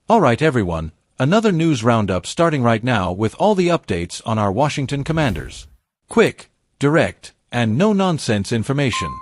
Alright everyone, another news roundup starting right now with all the updates on our Washington Commanders. Quick, direct, and no-nonsense information.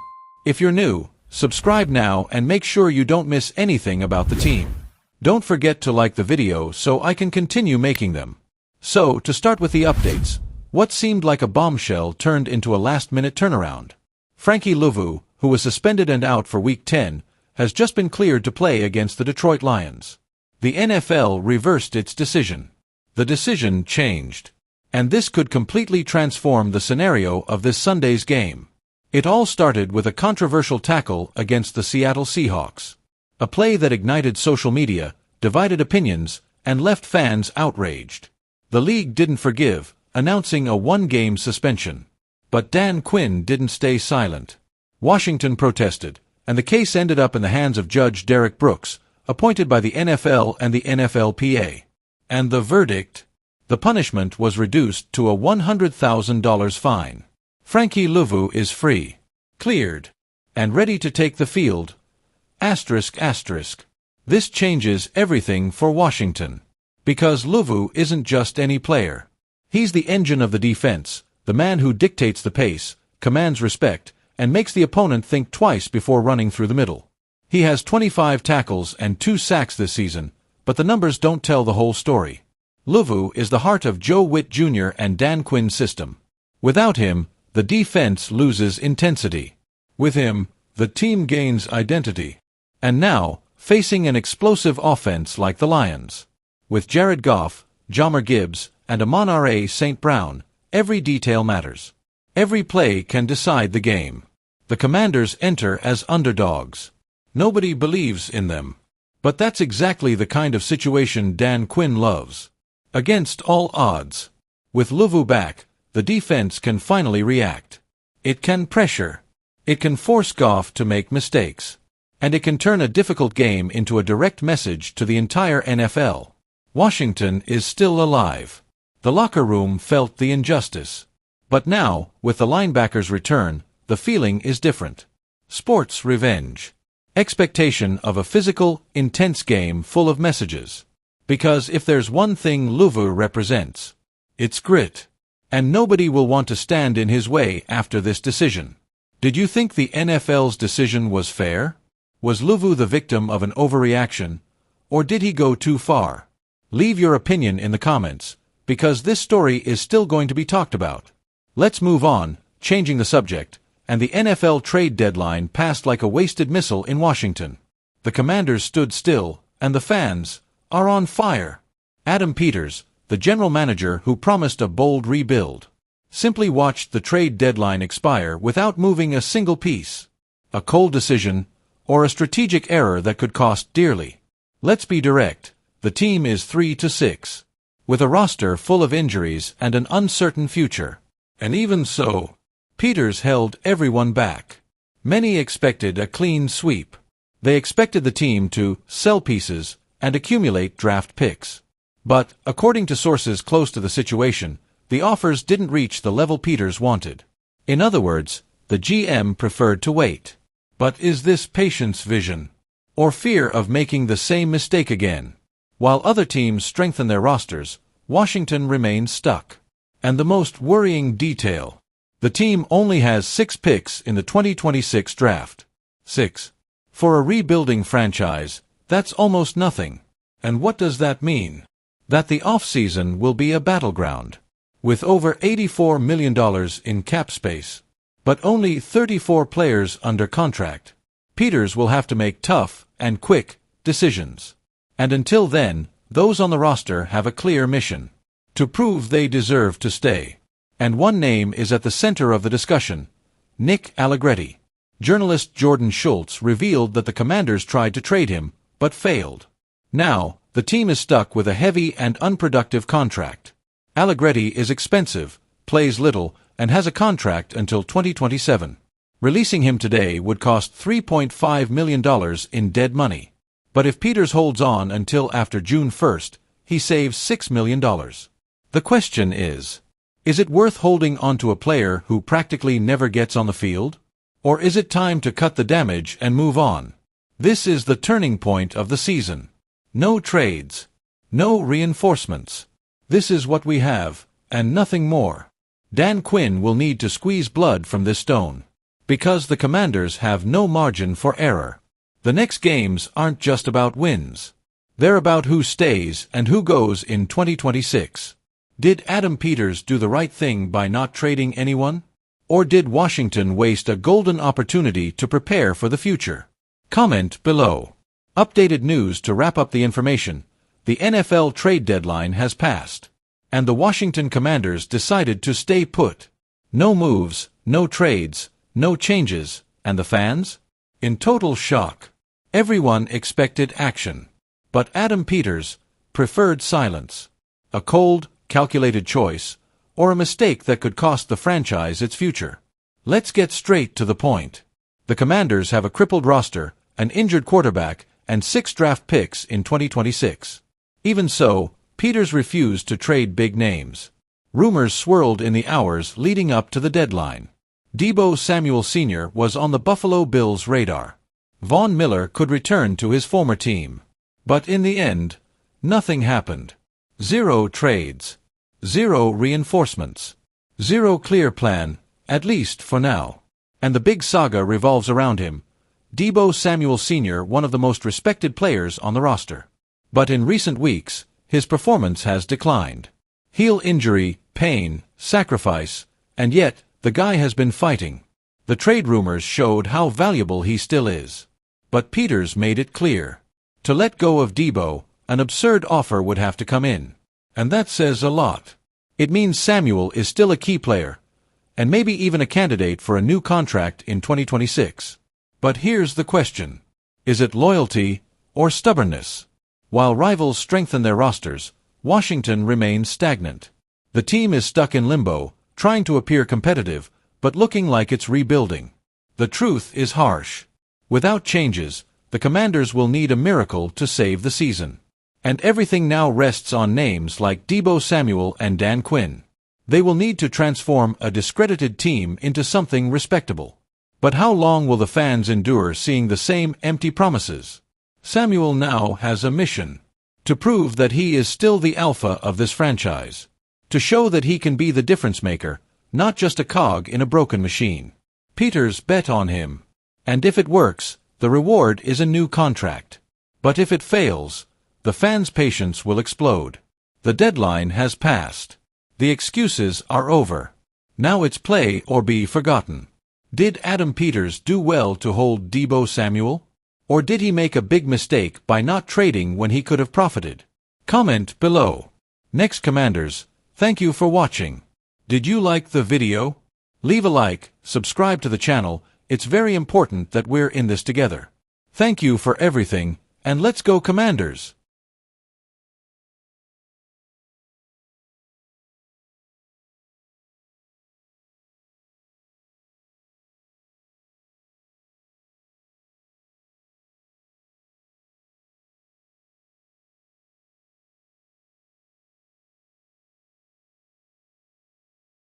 If you're new, subscribe now and make sure you don't miss anything about the team. Don't forget to like the video so I can continue making them. So, to start with the updates, what seemed like a bombshell turned into a last-minute turnaround. Frankie Luvu, who was suspended and out for Week 10, has just been cleared to play against the Detroit Lions. The NFL reversed its decision. The decision changed. And this could completely transform the scenario of this Sunday's game. It all started with a controversial tackle against the Seattle Seahawks. A play that ignited social media, divided opinions, and left fans outraged. The league didn't forgive, announcing a one-game suspension. But Dan Quinn didn't stay silent. Washington protested, and the case ended up in the hands of Judge Derek Brooks, appointed by the NFL and the NFLPA. And the verdict? The punishment was reduced to a $100,000 fine. Frankie Luvu is free, cleared, and ready to take the field. This changes everything for Washington. Because Luvu isn't just any player. He's the engine of the defense, the man who dictates the pace, commands respect, and makes the opponent think twice before running through the middle. He has 25 tackles and 2 sacks this season, but the numbers don't tell the whole story. Luvu is the heart of Joe Witt Jr. and Dan Quinn's system. Without him, the defense loses intensity. With him, the team gains identity. And now, facing an explosive offense like the Lions. With Jared Goff, Jahmyr Gibbs, and Amon-Ra St. Brown, every detail matters. Every play can decide the game. The Commanders enter as underdogs. Nobody believes in them. But that's exactly the kind of situation Dan Quinn loves. Against all odds. With Luvu back, the defense can finally react. It can pressure. It can force Goff to make mistakes. And it can turn a difficult game into a direct message to the entire NFL. Washington is still alive. The locker room felt the injustice. But now, with the linebackers' return, the feeling is different. Sports revenge. Expectation of a physical, intense game full of messages. Because if there's one thing Luvu represents, it's grit. And nobody will want to stand in his way after this decision. Did you think the NFL's decision was fair? Was Luvu the victim of an overreaction? Or did he go too far? Leave your opinion in the comments, because this story is still going to be talked about. Let's move on, changing the subject, and the NFL trade deadline passed like a wasted missile in Washington. The Commanders stood still, and the fans are on fire. Adam Peters, the general manager who promised a bold rebuild, simply watched the trade deadline expire without moving a single piece. A cold decision, or a strategic error that could cost dearly. Let's be direct. The team is 3-6, with a roster full of injuries and an uncertain future. And even so, Peters held everyone back. Many expected a clean sweep. They expected the team to sell pieces and accumulate draft picks. But, according to sources close to the situation, the offers didn't reach the level Peters wanted. In other words, the GM preferred to wait. But is this patience vision? Or fear of making the same mistake again? While other teams strengthen their rosters, Washington remains stuck. And the most worrying detail: the team only has 6 picks in the 2026 draft. 6. For a rebuilding franchise, that's almost nothing. And what does that mean? That the offseason will be a battleground. With over $84 million in cap space, but only 34 players under contract, Peters will have to make tough and quick decisions. And until then, those on the roster have a clear mission: to prove they deserve to stay. And one name is at the center of the discussion: Nick Allegretti. Journalist Jordan Schultz revealed that the Commanders tried to trade him, but failed. Now, the team is stuck with a heavy and unproductive contract. Allegretti is expensive, plays little, and has a contract until 2027. Releasing him today would cost $3.5 million in dead money. But if Peters holds on until after June 1st, he saves $6 million. The question is it worth holding onto a player who practically never gets on the field? Or is it time to cut the damage and move on? This is the turning point of the season. No trades. No reinforcements. This is what we have, and nothing more. Dan Quinn will need to squeeze blood from this stone. Because the Commanders have no margin for error. The next games aren't just about wins. They're about who stays and who goes in 2026. Did Adam Peters do the right thing by not trading anyone? Or did Washington waste a golden opportunity to prepare for the future? Comment below. Updated news to wrap up the information. The NFL trade deadline has passed. And the Washington Commanders decided to stay put. No moves, no trades, no changes, and the fans? In total shock. Everyone expected action. But Adam Peters preferred silence. A cold, calculated choice, or a mistake that could cost the franchise its future. Let's get straight to the point. The Commanders have a crippled roster, an injured quarterback, and 6 draft picks in 2026. Even so, Peters refused to trade big names. Rumors swirled in the hours leading up to the deadline. Debo Samuel Sr. was on the Buffalo Bills' radar. Von Miller could return to his former team. But in the end, nothing happened. 0 trades. 0 reinforcements. 0 clear plan, at least for now. And the big saga revolves around him. Debo Samuel Sr., one of the most respected players on the roster. But in recent weeks, his performance has declined. Heel injury, pain, sacrifice, and yet, the guy has been fighting. The trade rumors showed how valuable he still is. But Peters made it clear. To let go of Debo, an absurd offer would have to come in. And that says a lot. It means Samuel is still a key player, and maybe even a candidate for a new contract in 2026. But here's the question. Is it loyalty or stubbornness? While rivals strengthen their rosters, Washington remains stagnant. The team is stuck in limbo, trying to appear competitive, but looking like it's rebuilding. The truth is harsh. Without changes, the Commanders will need a miracle to save the season. And everything now rests on names like Debo Samuel and Dan Quinn. They will need to transform a discredited team into something respectable. But how long will the fans endure seeing the same empty promises? Samuel now has a mission. To prove that he is still the alpha of this franchise. To show that he can be the difference maker, not just a cog in a broken machine. Peters bet on him. And if it works, the reward is a new contract. But if it fails, the fans' patience will explode. The deadline has passed. The excuses are over. Now it's play or be forgotten. Did Adam Peters do well to hold Debo Samuel? Or did he make a big mistake by not trading when he could have profited? Comment below. Next Commanders, thank you for watching. Did you like the video? Leave a like, subscribe to the channel, it's very important that we're in this together. Thank you for everything, and let's go Commanders!